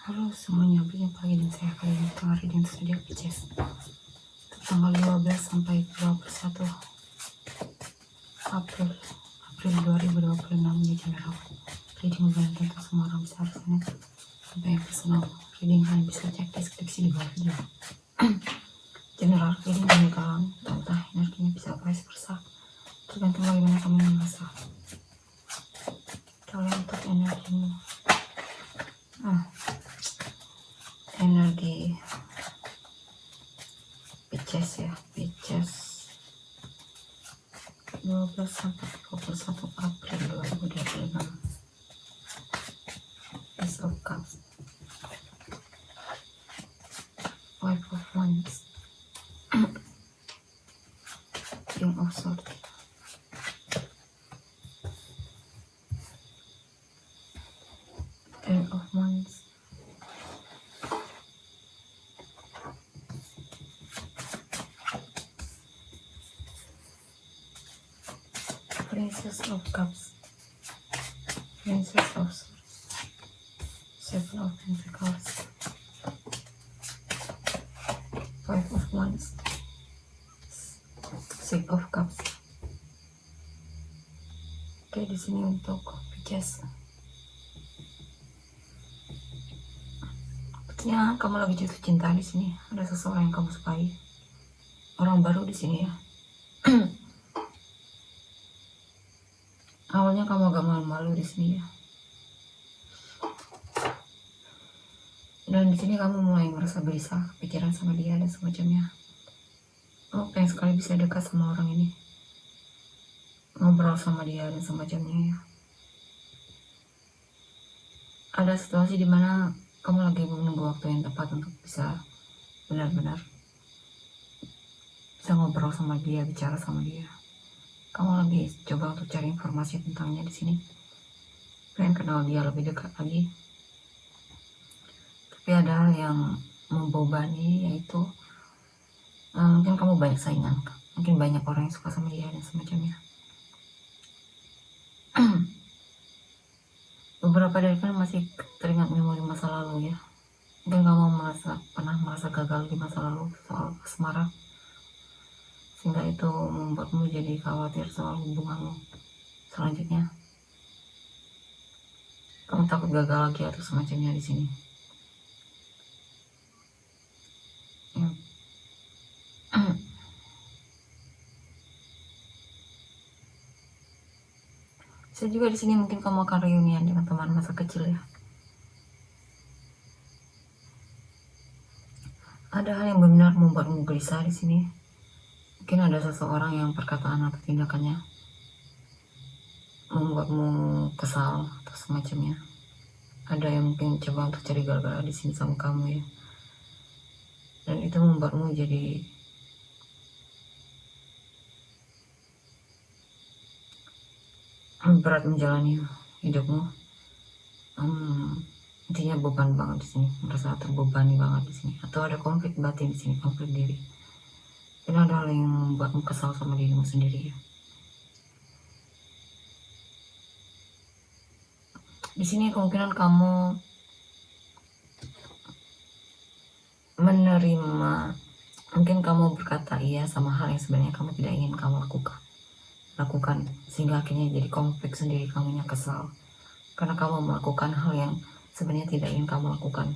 Halo semuanya, berjumpa lagi dengan saya kali ini tengah reading zodiak Pisces tanggal 12 sampai 21 April 2026 ini general reading membantu untuk semua orang besar sana sampai yang personal reading kalian bisa cek deskripsi di bawah video. General reading dari kalang entah energinya bisa vice versa tergantung bagaimana kamu merasa. Kalian untuk energimu energi Pisces ya, Pisces 12 sampai 21 April 2026. Ace of Cups, Five of Wands, King of Swords, Ten of Wands, Princess of Cups, Princess of Swords, Seven of Pentacles, Five of Wands, Six of Cups. Oke, di sini untuk Pisces. Sepertinya kamu lagi jatuh cinta di sini. Ada seseorang yang kamu sukai. Orang baru di sini ya. Awalnya kamu agak malu-malu di sini ya. Dan di sini kamu mulai merasa gelisah, kepikiran sama dia dan semacamnya. Oh, pengen sekali bisa dekat sama orang ini. Ngobrol sama dia dan semacamnya ya. Ada situasi dimana kamu lagi menunggu waktu yang tepat untuk bisa benar-benar bisa ngobrol sama dia, bicara sama dia. Kamu lagi coba untuk cari informasi tentangnya di sini. Pengen kenal dia lebih dekat lagi. Tapi ada hal yang membebani, yaitu mungkin kamu banyak saingan. Mungkin banyak orang yang suka sama dia dan semacamnya. Beberapa dari kalian masih teringat memori masa lalu ya. Mungkin kamu pernah merasa gagal di masa lalu soal asmara, sehingga itu membuatmu jadi khawatir soal hubunganmu selanjutnya. Kamu takut gagal lagi atau semacamnya di sini. Ya. Bisa juga di sini mungkin kamu akan reunian dengan teman masa kecil ya. Ada hal yang benar membuatmu gelisah di sini. Mungkin ada seseorang yang perkataan atau tindakannya membuatmu kesal atau semacamnya. Ada yang mungkin coba untuk cari gara-gara di sini sama kamu ya. Dan itu membuatmu jadi berat menjalani hidupmu. Intinya beban banget di sini, merasa terbebani banget di sini, atau ada konflik batin di sini, konflik diri. Dan ada hal yang membuatmu kesal sama dirimu sendiri ya. Di sini kemungkinan kamu menerima, mungkin kamu berkata iya sama hal yang sebenarnya kamu tidak ingin kamu lakukan, sehingga akhirnya jadi konflik sendiri, kamunya kesal karena kamu melakukan hal yang sebenarnya tidak ingin kamu lakukan.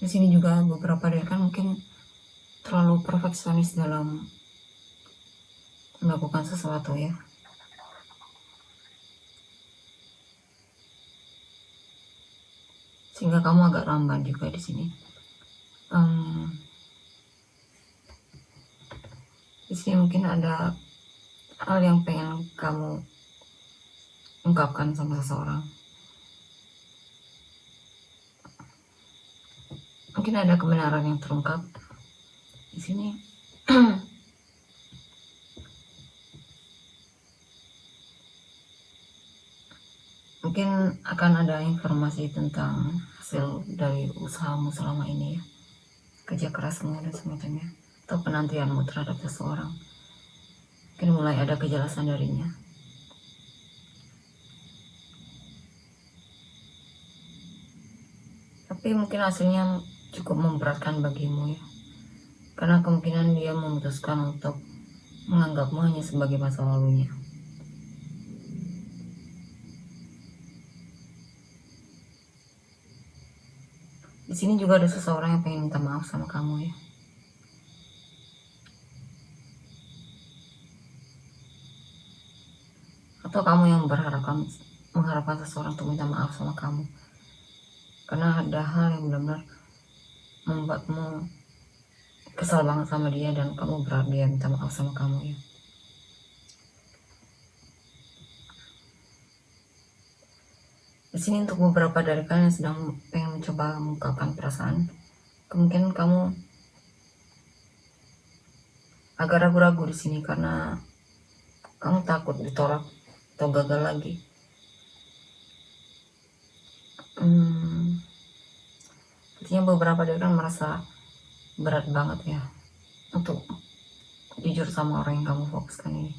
Di sini juga beberapa dari kan mungkin terlalu perfeksionis dalam melakukan sesuatu ya. Sehingga kamu agak lamban juga di sini. Di sini mungkin ada hal yang pengen kamu ungkapkan sama seseorang. Mungkin ada kebenaran yang terungkap di sini. Mungkin akan ada informasi tentang hasil dari usahamu selama ini ya, kerja kerasmu dan semacamnya, atau penantianmu terhadap seseorang. Mungkin mulai ada kejelasan darinya. Tapi mungkin hasilnya cukup memberatkan bagimu ya, karena kemungkinan dia memutuskan untuk menganggapmu hanya sebagai masa lalunya. Di sini juga ada seseorang yang pengen minta maaf sama kamu ya. Atau kamu yang mengharapkan seseorang untuk minta maaf sama kamu, karena ada hal yang benar-benar membuatmu kesal banget sama dia dan kamu berharap dia minta maaf sama kamu ya. Di sini untuk beberapa dari kalian yang sedang pengen mencoba mengungkapkan perasaan, kemungkinan kamu agak ragu-ragu di sini karena kamu takut ditolak atau gagal lagi. Artinya beberapa dari kalian merasa berat banget ya untuk jujur sama orang yang kamu fokuskan ini.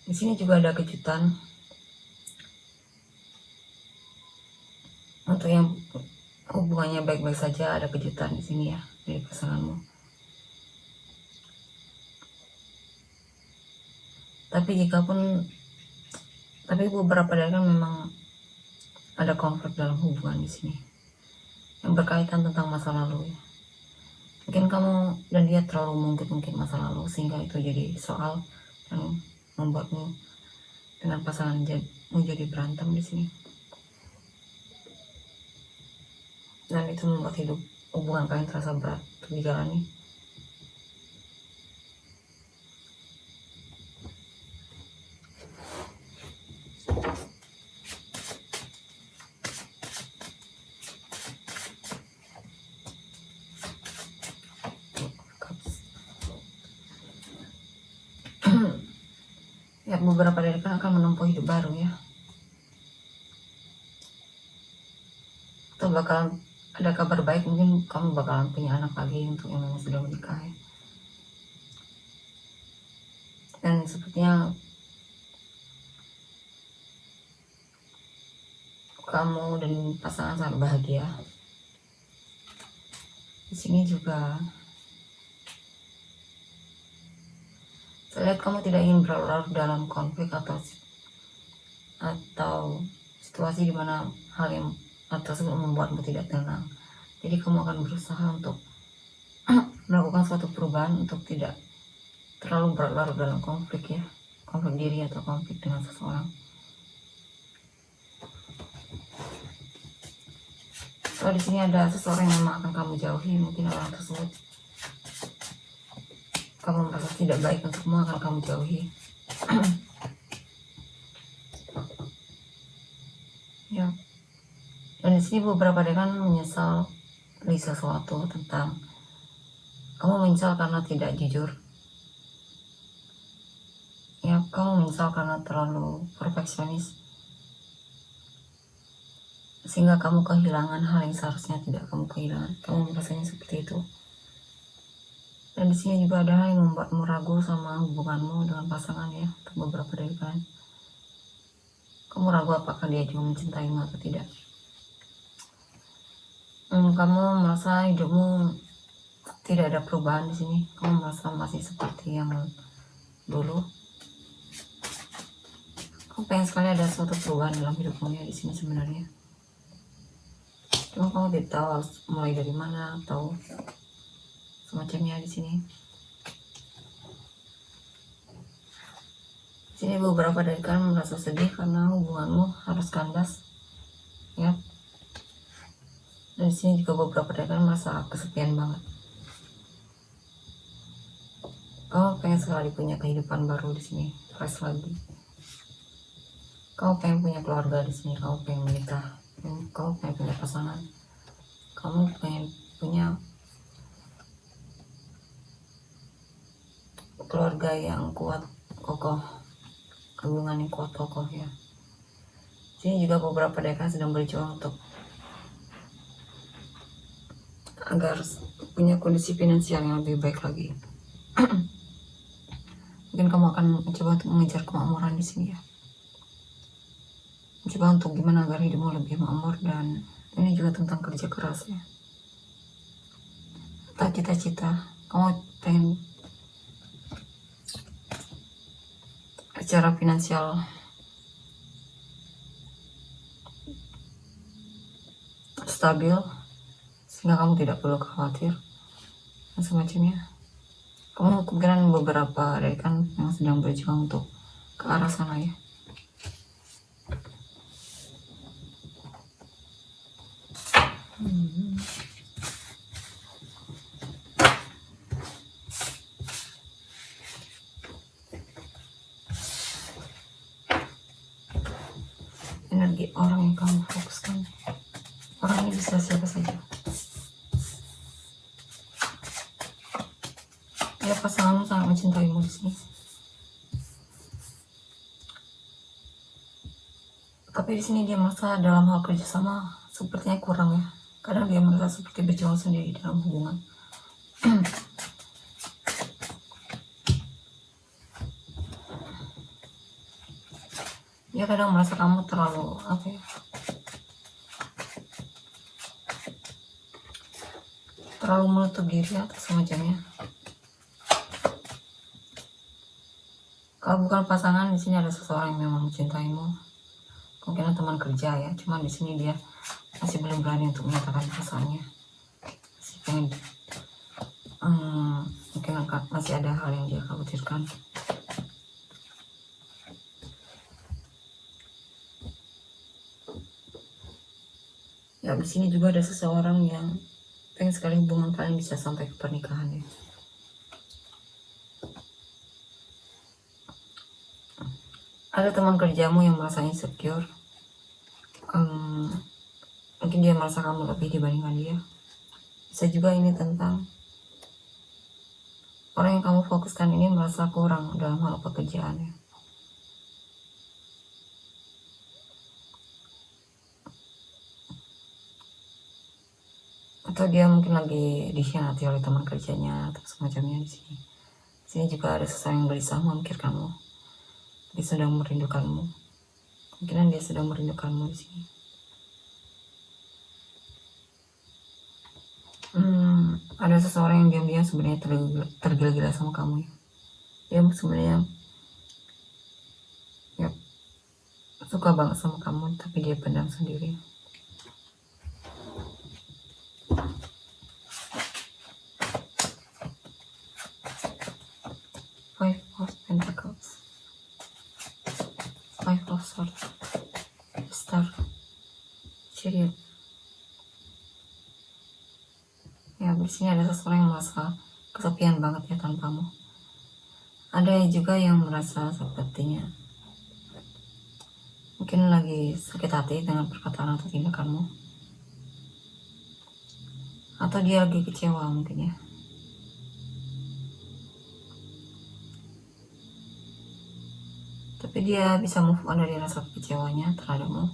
Di sini juga ada kejutan untuk yang hubungannya baik-baik saja. Ada kejutan di sini ya dari pasanganmu. Tapi beberapa dari kan memang ada konflik dalam hubungan di sini yang berkaitan tentang masa lalu ya. Mungkin kamu dan dia terlalu mungkin masa lalu sehingga itu jadi soal yang membuatmu dengan pasangan jadi berantem di sini. Dan itu membuat hubungan kalian terasa berat untuk dijalani. Ya, beberapa dari kalian akan menempuh hidup baru ya. Atau bakalan ada kabar baik, mungkin kamu bakalan punya anak lagi untuk yang memang sudah menikah ya. Dan sepertinya kamu dan pasangan sangat bahagia. Di sini juga saya lihat kamu tidak ingin berlarut dalam konflik atau situasi di mana hal yang tersebut membuatmu tidak tenang. Jadi kamu akan berusaha untuk melakukan suatu perubahan untuk tidak terlalu berlarut dalam konflik ya, konflik diri atau konflik dengan seseorang. Kalau di sini ada seseorang yang memang akan kamu jauhi, mungkin orang tersebut kamu merasa tidak baik untukmu, akan kamu jauhi. Ya. Dan di sini beberapa dari kan menyesal di sesuatu tentang kamu menyesal karena tidak jujur. Ya, kamu menyesal karena terlalu perfeksionis sehingga kamu kehilangan hal yang seharusnya tidak kamu kehilangan. Kamu merasanya seperti itu. Dan di sini juga ada hal yang membuatmu ragu sama hubunganmu dengan pasangan ya, untuk beberapa dari kalian. Kamu ragu apakah dia juga mencintaimu atau tidak. Kamu merasa hidupmu tidak ada perubahan di sini. Kamu merasa masih seperti yang dulu. Kamu pengen sekali ada suatu perubahan dalam hidupmu ya di sini sebenarnya. Cuma kamu tidak tahu harus mulai dari mana atau semacamnya di sini. Di sini beberapa dari kalian merasa sedih karena hubunganmu harus kandas, ya. Dan di sini juga beberapa dari kalian merasa kesepian banget. Kamu pengen sekali punya kehidupan baru di sini, fresh lagi. Kamu pengen punya keluarga di sini, kamu pengen menikah, kamu pengen punya pasangan, kamu pengen punya keluarga yang kuat, kokoh, hubungan yang kuat, kokoh ya. Sini juga beberapa dari kalian sedang berjuang untuk agar punya kondisi finansial yang lebih baik lagi. kamu akan mencoba untuk mengejar kemakmuran di sini ya. Mencoba untuk gimana agar hidupmu lebih makmur, dan ini juga tentang kerja keras ya. Atau cita-cita kamu pengen secara finansial stabil sehingga kamu tidak perlu khawatir dan semacamnya. Kamu kemungkinan beberapa dari kan yang sedang berjuang untuk ke arah sana ya. Energi orang yang kamu fokuskan, orang ini bisa siapa saja. Ya, pasanganmu sangat mencintaimu di sini. Tapi di sini dia merasa dalam hal kerjasama sepertinya kurang ya. Kadang dia merasa seperti berjuang sendiri dalam hubungan. Dia kadang merasa kamu terlalu terlalu menutup diri atau semacamnya. Kalau bukan pasangan, di sini ada seseorang yang memang mencintaimu. Mungkin teman kerja ya, cuman di sini dia masih belum berani untuk menyatakan perasaannya. Masih pengen, mungkin masih ada hal yang dia khawatirkan. Ya, di sini juga ada seseorang yang pengen sekali hubungan kalian bisa sampai ke pernikahan ya. Ada teman kerjamu yang merasa insecure. Mungkin dia merasa kamu lebih dibandingkan dia. Bisa juga ini tentang orang yang kamu fokuskan ini merasa kurang dalam hal pekerjaannya. Atau dia mungkin lagi dikhianati oleh teman kerjanya atau semacamnya di sini. Di sini juga ada seseorang yang gelisah memikir kamu. Dia sedang merindukanmu. Mungkin dia sedang merindukanmu di sini. Ada seseorang yang diam-diam sebenarnya tergila-gila sama kamu ya. Dia sebenarnya ya, suka banget sama kamu, tapi dia pendam sendiri. Five of Pentacles, Five of Swords, Star, Chariot. Ya, di sini ada seseorang yang merasa kesepian banget ya tanpamu. Ada juga yang merasa sepertinya mungkin lagi sakit hati dengan perkataan atau tindakanmu. Atau dia lagi kecewa mungkin ya. Tapi dia bisa move on dari rasa kecewanya terhadapmu.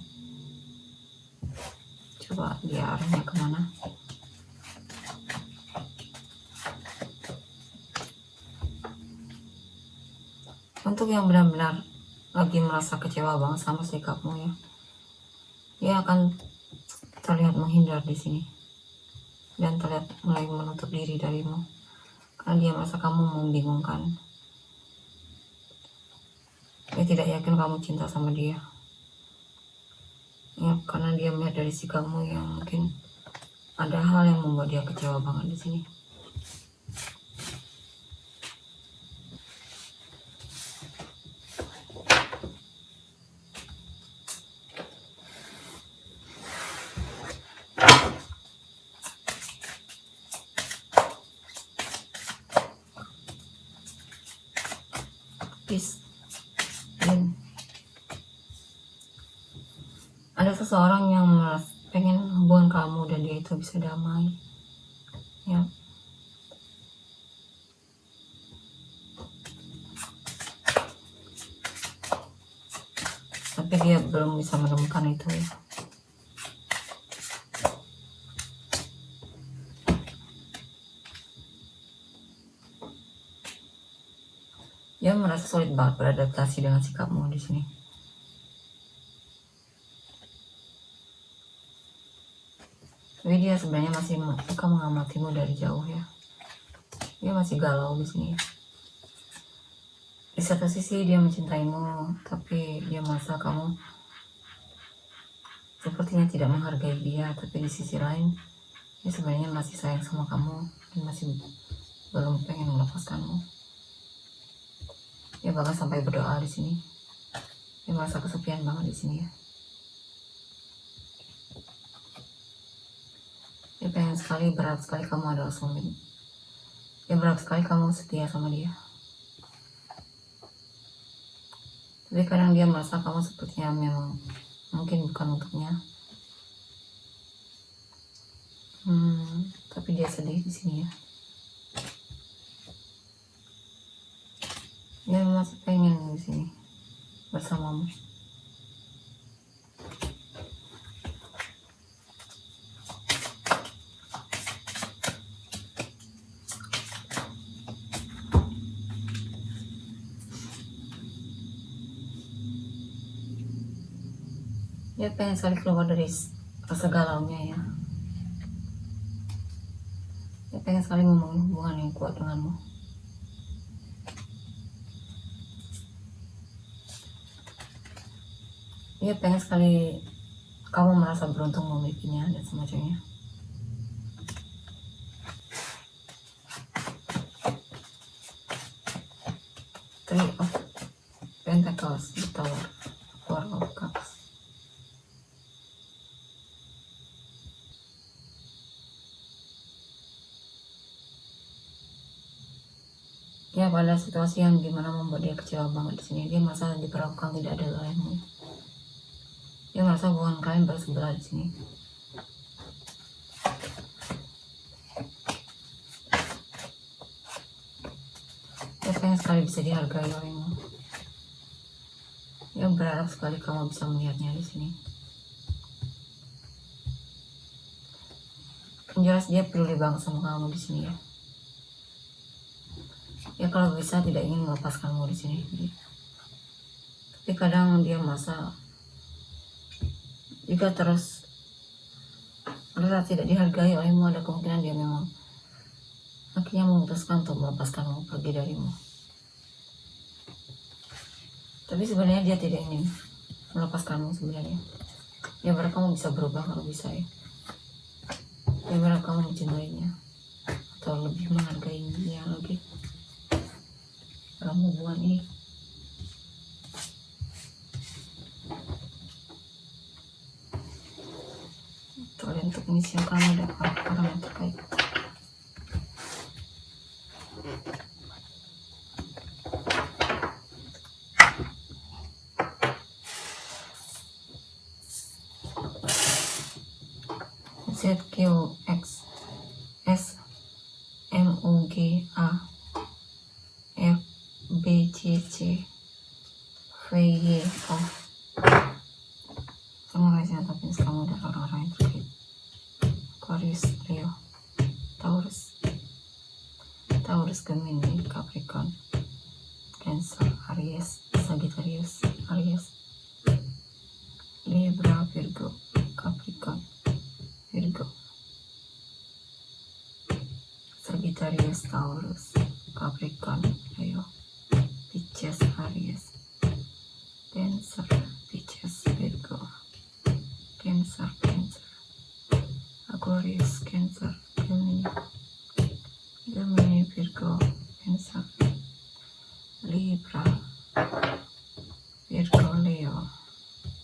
Coba dia arahnya kemana. Untuk yang benar-benar lagi merasa kecewa banget sama sikapmu ya, dia akan terlihat menghindar di sini dan terlihat mulai menutup diri darimu karena dia merasa kamu membingungkan. Dia tidak yakin kamu cinta sama dia ya, karena dia melihat dari sikapmu yang mungkin ada hal yang membuat dia kecewa banget di sini. Dan ada seseorang yang pengen hubungan kamu dan dia itu bisa damai ya. Tapi dia belum bisa menemukan itu ya. Dia merasa sulit banget beradaptasi dengan sikapmu di sini. Tapi dia sebenarnya masih suka mengamatimu dari jauh ya. Dia masih galau di sini. Di satu sisi dia mencintaimu, tapi dia merasa kamu sepertinya tidak menghargai dia. Tapi di sisi lain, dia sebenarnya masih sayang sama kamu dan masih belum pengen melepaskanmu. Dia bahkan sampai berdoa di sini. Dia merasa kesepian banget di sini ya. Dia pengen sekali, berharap sekali kamu adalah soulmate. Dia berharap sekali kamu setia sama dia. Tapi kadang dia merasa kamu sepertinya memang mungkin bukan untuknya. Tapi dia sedih di sini ya. Dia masih pengen di sini bersamamu. Dia pengen sekali keluar dari rasa galaunya ya. Dia pengen sekali ngomongin hubungan yang kuat denganmu. Dia pengen sekali kamu merasa beruntung memilikinya dan semacamnya. Three of Pentacles, the Tower, Four of Cups. Ya, pada situasi yang dimana membuat dia kecewa banget di sini, dia merasa diperlakukan tidak adil olehmu. Dia merasa hubungan kalian bersebelah di sini. Dia pengen sekali bisa dihargai olehmu. Dia berharap sekali kamu bisa melihatnya di sini. Yang jelas dia peduli banget sama kamu di sini ya. Ya kalau bisa tidak ingin melepaskanmu di sini. Tapi kadang dia merasa jika terus merasa tidak dihargai olehmu, ada kemungkinan dia memang akhirnya memutuskan untuk melepaskanmu pergi darimu. Tapi sebenarnya dia tidak ingin melepaskanmu sebenarnya. Dia berharap kamu bisa berubah kalau bisa ya. Dia berharap kamu mencintainya atau lebih menghargainya lagi dalam hubungan ini. Kalian untuk menyiapkan ada orang yang terkait. ZQX SMUGA FBCC VY semua rahasia tapi kamu dan orang-orang yang terkait. Aquarius, Leo, Taurus, Gemini, Capricorn, Cancer, Aries, Sagittarius, Libra, Virgo, Capricorn, Virgo, Sagittarius, Taurus, Capricorn, Leo, Pisces, Aries, Cancer, Pisces, Virgo, Cancer, Aquarius, Cancer, Gemini, Virgo, Cancer, Libra, Virgo, Leo,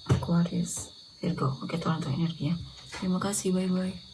Aquarius, Virgo. Oke, tolong untuk energinya. Terima kasih, bye-bye.